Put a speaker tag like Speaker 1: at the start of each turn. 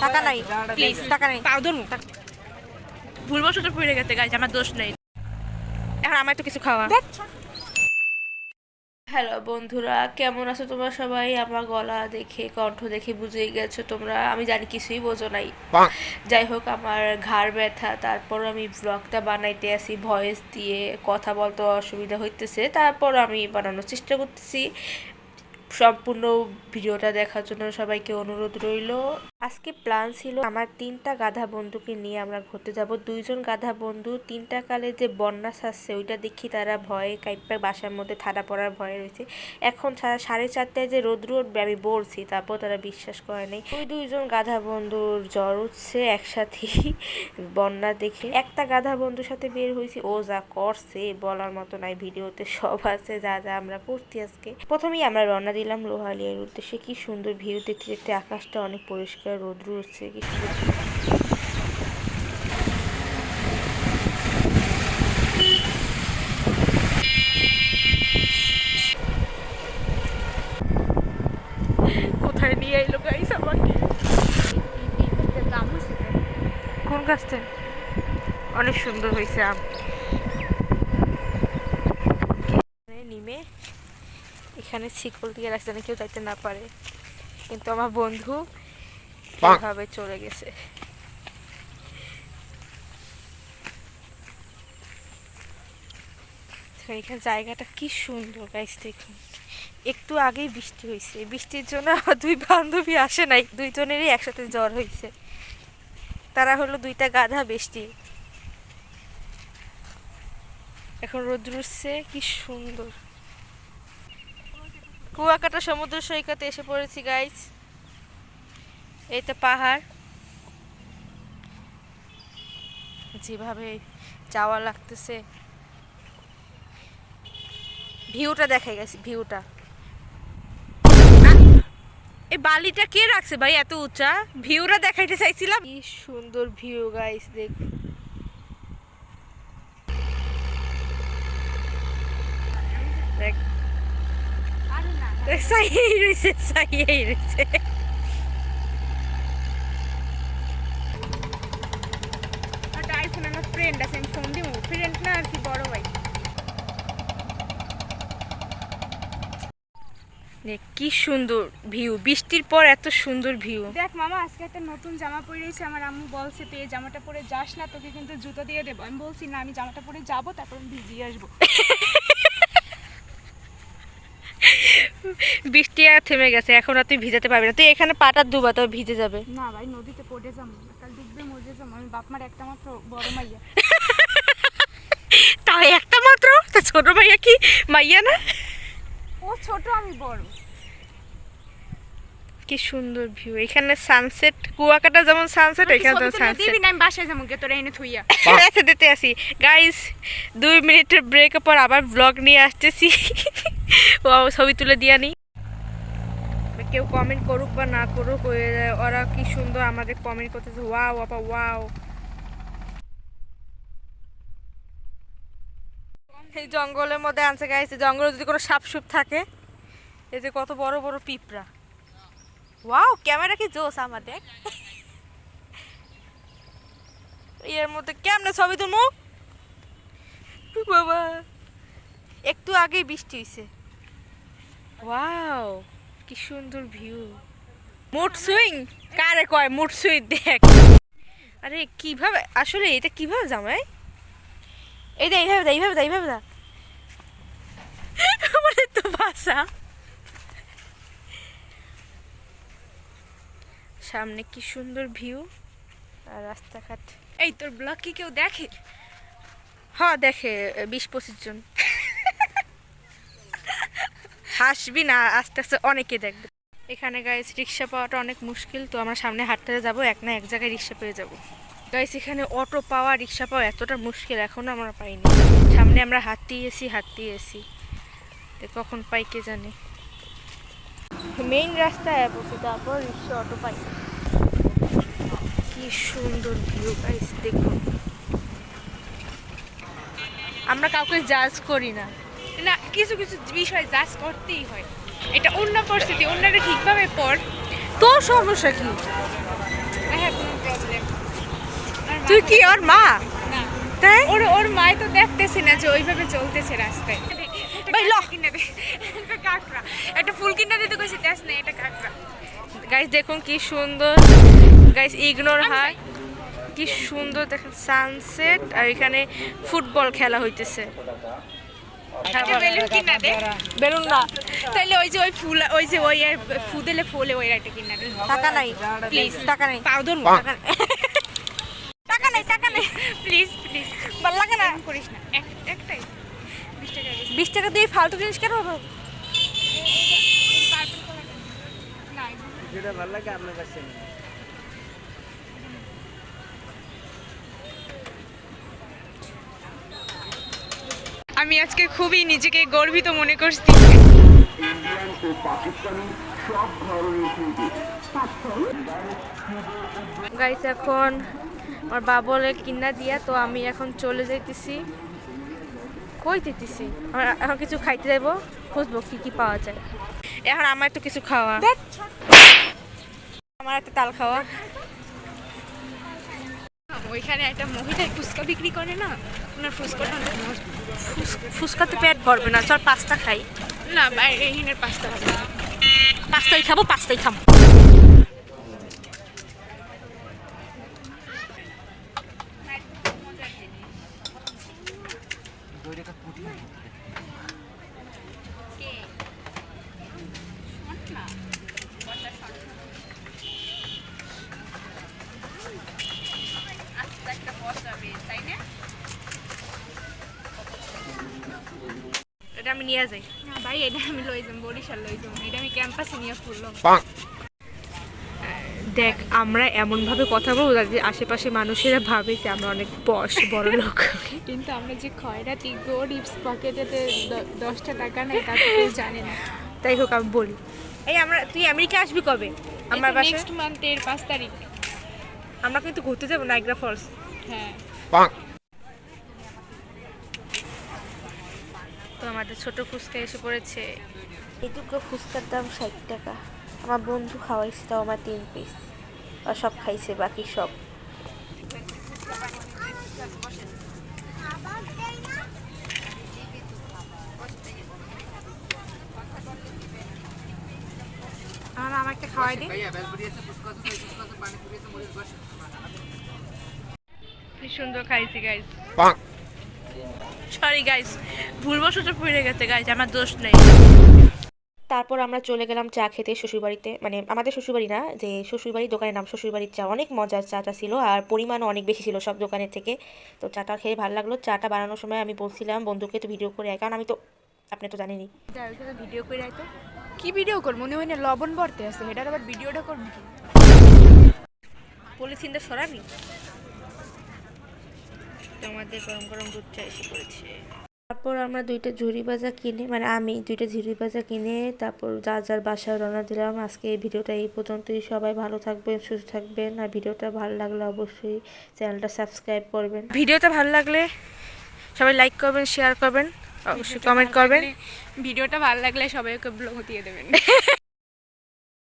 Speaker 1: টাকা নাই, প্লিজ টাকা নাই, পাও ধরুন। ভুলবশত পড়ে গেছে গাইজ, আমার দোষ নেই। এখন আমার তো কিছু খাওয়া। হ্যালো বন্ধুরা, কেমন আছো তোমরা সবাই? আমার গলা দেখে, কণ্ঠ দেখে বুঝেই গেছো তোমরা, আমি জানি কিছুই বোঝো নাই। যাই হোক, আমার ঘাড় ব্যথা, তারপর আমি ব্লগটা বানাইতে আসি ভয়েস দিয়ে, কথা বলতে অসুবিধা হইতেছে, তারপর আমি বানানোর চেষ্টা করতেছি। সম্পূর্ণ ভিডিওটা দেখার জন্য সবাইকে অনুরোধ রইল। আজকে প্ল্যান ছিল আমার 3টা গাধা বন্ধুকে নিয়ে আমরা ঘুরতে যাব। 2জন গাধা বন্ধু 3টা কালে যে বন্যা ছাড়ছে ওইটা দেখি তারা ভয়ে কাইপ্পা বাসার মধ্যে থাড়া পড়ার ভয়ে রয়েছে। এখন 4:30টায় যে রোদ্র উঠবে আমি বলছি, তারপর তারা বিশ্বাস করে নাই। ওই 2জন গাধা বন্ধুর জ্বর উঠছে একসাথেই বন্যা দেখে। একটা গাধা বন্ধুর সাথে বের হয়েছি, ও যা করছে বলার মতো নাই, ভিডিওতে সব আছে যা যা আমরা করছি আজকে। প্রথমেই আমরা রওনা দিলাম লোহালিয়ার উদ্দেশ্যে। কি সুন্দর ভিউ দেখতে দেখতে, আকাশটা অনেক পরিষ্কার, রোদ্র উঠছে, কি সুন্দর। কোথায় নিয়ে এলো গাইস আমাকে? কোন গাছটা? অনেক সুন্দর হয়েছে আম। নিমে এখানে শিকল দিয়ে রাখছে না, কেউ যাইতে না পারে, কিন্তু আমার বন্ধু এভাবে চলে গেছে। এখানে জায়গাটা কি সুন্দর গাইস, দেখুন। একটু আগেই বৃষ্টি হয়েছে, বৃষ্টির জন্য আমার 2 বান্ধবী আসে নাই, 2জনেরই একসাথে জ্বর হয়েছে। তারা হলো 2টা গাধা বেষ্টি। এখন রোদ্র উঠছে, কি সুন্দর। কুয়াকাটা সমুদ্র সৈকতে এসে পড়েছি গাইস। এইটা পাহাড়, যেভাবে যাওয়া লাগতেছে, ভিউটা দেখাই গেছে, ভিউটা। এই বালিটা কে রাখছে ভাই এত উঁচা? ভিউটা দেখাইতে চাইছিলাম। কি সুন্দর ভিউ গাইস, দেখ। দেখ সাইয়েই রয়েছে, সাইয়েই রয়েছে। আইফোন আমার ফ্রেন্ড আছে, আমি ফোন দিব। ফ্রেন্ড না আর কি, বড় ভাই। কি সুন্দর ভিউ, বৃষ্টির পর এত সুন্দর ভিউ।
Speaker 2: দেখ মামা, আজকে একটা নতুন জামা পরেছি, আমার আম্মু বলছে তুই এই জামাটা পরে যাস না, তোকে কিন্তু জুতো দিয়ে দেবো। আমি বলছি না, আমি জামাটা পরে যাবো, তারপর আমি ভিজিয়ে আসবো।
Speaker 1: বৃষ্টি আর থেমে গেছে, এখন আর তুই ভিজাতে পারবি না। তুই এখানে পাটা দুবা, তো ভিজে যাবে।
Speaker 2: না ভাই, নদীতে পড়ে যাবো, কাল ডুববে মরে যাবো। আমি বাপমার একটা মাত্র বড় মাইয়া।
Speaker 1: তাই একটা মাত্র? তা ছোট মাইয়া কি মাইয়া না?
Speaker 2: ও ছোট, আমি বড়।
Speaker 1: কি সুন্দর ভিউ, এখানে সানসেট। কুয়াকাটা যেমন সানসেট, এখানে তো সানসেট।
Speaker 2: আমি বাসায় যাবো, তোরা এনে থুইয়া।
Speaker 1: আচ্ছা, দিতে আসি গাইস। 2 মিনিটের ব্রেকের পর আবার ব্লগ নিয়ে আসতেছি। ও ছবি তুলে দিয়া নি। কেউ কমেন্ট করুক বা না করুক, ওরা কি সুন্দর আমাদের কমেন্ট করতেছে, ওয়াও আপা ওয়াও। এই জঙ্গলের মধ্যে আনছে গাইস, জঙ্গলে যদি কোনো সাপ সুপ থাকে, এই যে কত বড় বড় পিঁপড়া। ওয়াও, ক্যামেরা কি জোস আমার, দেখ। এর মধ্যে কেমনে ছবি তুলবো বাবা? একটু আগেই বৃষ্টি হয়েছে। ওয়াও, কি সুন্দর ভিউ। মুড সুইং কারে কয়? মুড সুইং দেখ। আরে কিভাবে আসলে এটা কিভাবে জামাই? এই দে, এইভাবে দা, এইভাবে দা, এইভাবে দা। মানে তো ভাষা। সামনে কি সুন্দর ভিউ আর রাস্তাঘাট।
Speaker 2: এই তোর ব্লগ কি কেউ দেখে?
Speaker 1: হ্যাঁ দেখে, 20-25 জন। হাসবি না, আস্তে আস্তে অনেকে দেখবে। এখানে গাইস রিক্সা পাওয়াটা অনেক মুশকিল, তো আমরা সামনে হাঁটতে যাবো, এক না এক জায়গায় রিক্সা পেয়ে যাবো। গাইস এখানে অটো পাওয়া, রিক্সা পাওয়া এতটা মুশকিল, এখনো আমরা পাইনি। সামনে আমরা হাঁটতেই এসি, কখন পাই কে জানে। মেইন রাস্তায় বসে, তারপর রিক্সা অটো পাই। কি সুন্দর ভিউ গাইস, দেখুন। আমরা কাউকে জাজ করি না,
Speaker 2: না, কিছু কিছু বিষয় জাজ করতেই হয়। এটা অন্য পরিস্থিতি, অন্যরা ঠিকভাবে পড়।
Speaker 1: তোর সমস্যা কি? তুই কি ওর মা?
Speaker 2: না
Speaker 1: তাই
Speaker 2: ওর মায় তো দেখতেছি না যে ওইভাবে চলতেছে রাস্তায়।
Speaker 1: ভাই ল
Speaker 2: কিনে দে এটা কাকড়া, একটা ফুল কিনে দিতে কইছি দেখ না এটা কাকড়া।
Speaker 1: গাইস দেখুন কি সুন্দর, গাইস ইগনোর হয়, কি সুন্দর দেখেন সানসেট, আর এখানে ফুটবল খেলা হইতেছে।
Speaker 2: একটা বেলুন কিনা দে।
Speaker 1: বেলুন না,
Speaker 2: তাইলে ওই যে ওই ফুল ওই যে ওই ফুদেলে ফুলে ওই একটা কিনা দে।
Speaker 1: টাকা নাই
Speaker 2: প্লিজ
Speaker 1: টাকা নাই
Speaker 2: পাও ধরুন
Speaker 1: টাকা নাই টাকা নাই
Speaker 2: প্লিজ প্লিজ
Speaker 1: ভালো লাগে না।
Speaker 2: করিস না একটাই 20 টাকা
Speaker 1: 20 টাকা দিয়ে ফালতু জিনিস কেন হবে?
Speaker 3: যেটা ভালো লাগে আপনার কাছে নিন।
Speaker 2: আমি আজকে খুবই নিজেকে গর্বিত মনে করছি।
Speaker 1: গাইস এখন আমার বাবলে কিনা দিয়া, তো আমি এখন চলে যাইতেছি। কই যেতেছি? আমরা এখন কিছু খাইতে যাবো, খুঁজবো কি কি পাওয়া যায়। এখন আমার একটু কিছু খাওয়া, আমার একটা তাল খাওয়া।
Speaker 2: ওইখানে একটা মহিলা ফুচকা বিক্রি করে না, ওনার ফুচকাটা অনেক মস্ত।
Speaker 1: ফুচকাতে পেট ভরবে না, চল পাস্তা খাই।
Speaker 2: না বাইরে এখানের পাস্তা হবে না।
Speaker 1: পাস্তাই খাবো, পাস্তাই খাবো। এটা আমি নিয়ে যাই।
Speaker 2: না ভাই এটা আমি লই যাম, বরিশাল লই যাম, এটা আমি ক্যাম্পাসে নিয়ে ফুললাম।
Speaker 1: দেখ আমরা এমন ভাবে কথা বলবো যে আশেপাশে মানুষেরা ভাবে যে আমরা অনেক পশ বড় লোক।
Speaker 2: কিন্তু আমরা যে খয়রাতি গরিবস পকেটেতে 10টা টাকা নেই তা তো কেউ জানে না।
Speaker 1: তাই হোক আমি বলি, এই আমরা, তুই আমেরিকা আসবি কবে? আমার বাসায়
Speaker 2: নেক্সট মান্থের 5 তারিখ।
Speaker 1: আমরা কিন্তু ঘুরতে যাবো নাইগ্রা ফলস।
Speaker 2: হ্যাঁ
Speaker 1: তো আমাদের ছোট ফুচকা এসে পড়েছে। এটুকু ফুচকার দাম 60 টাকা। আমার বন্ধু খাওয়াইছে, তাও আমার 3 পিস, আর সব খাইছে বাকি সব।
Speaker 2: আমার একটা খাওয়াই দিন।
Speaker 1: কি সুন্দর খাইছি গাইস। সরি গাইস, ভুলবশত পড়ে গেছে গাইস, আমার দোষ নেই। তারপর আমরা চলে গেলাম চা খেতে শ্বশুরবাড়িতে, মানে আমাদের শ্বশুরবাড়ি না, যে শ্বশুরবাড়ির দোকানের নাম শ্বশুরবাড়ির চা। অনেক মজার চাটা ছিল, আর পরিমাণও অনেক বেশি ছিল সব দোকানের থেকে। তো চাটা খেয়ে ভালো লাগলো। চাটা বানানোর সময় আমি বলছিলাম বন্ধুকে তো ভিডিও করে আয়, কারণ আমি তো, আপনি তো জানেনই।
Speaker 2: ভিডিও করে আয় তো। কি ভিডিও কর? মনে হয় না লবণ ভরতে আছে, এটার আবার ভিডিওটা করবি কি?
Speaker 1: পলিথিনটা সরাবি। তো আমাদের গরম গরম দুধ চা এসে পড়েছে। তারপর আমরা 2টা ঝুড়ি ভাজা কিনে, মানে আমি 2টা ঝুড়ি ভাজা কিনে তারপর যার যার বাসায় রওনা দিলাম। আজকে এই ভিডিওটা এই পর্যন্তই। সবাই ভালো থাকবেন, সুস্থ থাকবেন, আর ভিডিওটা ভালো লাগলে অবশ্যই চ্যানেলটা সাবস্ক্রাইব করবেন। ভিডিওটা ভালো লাগলে সবাই লাইক করবেন, শেয়ার করবেন, অবশ্যই কমেন্ট করবেন।
Speaker 2: ভিডিওটা ভালো লাগলে সবাইকে ব্লগ দিয়ে দেবেন।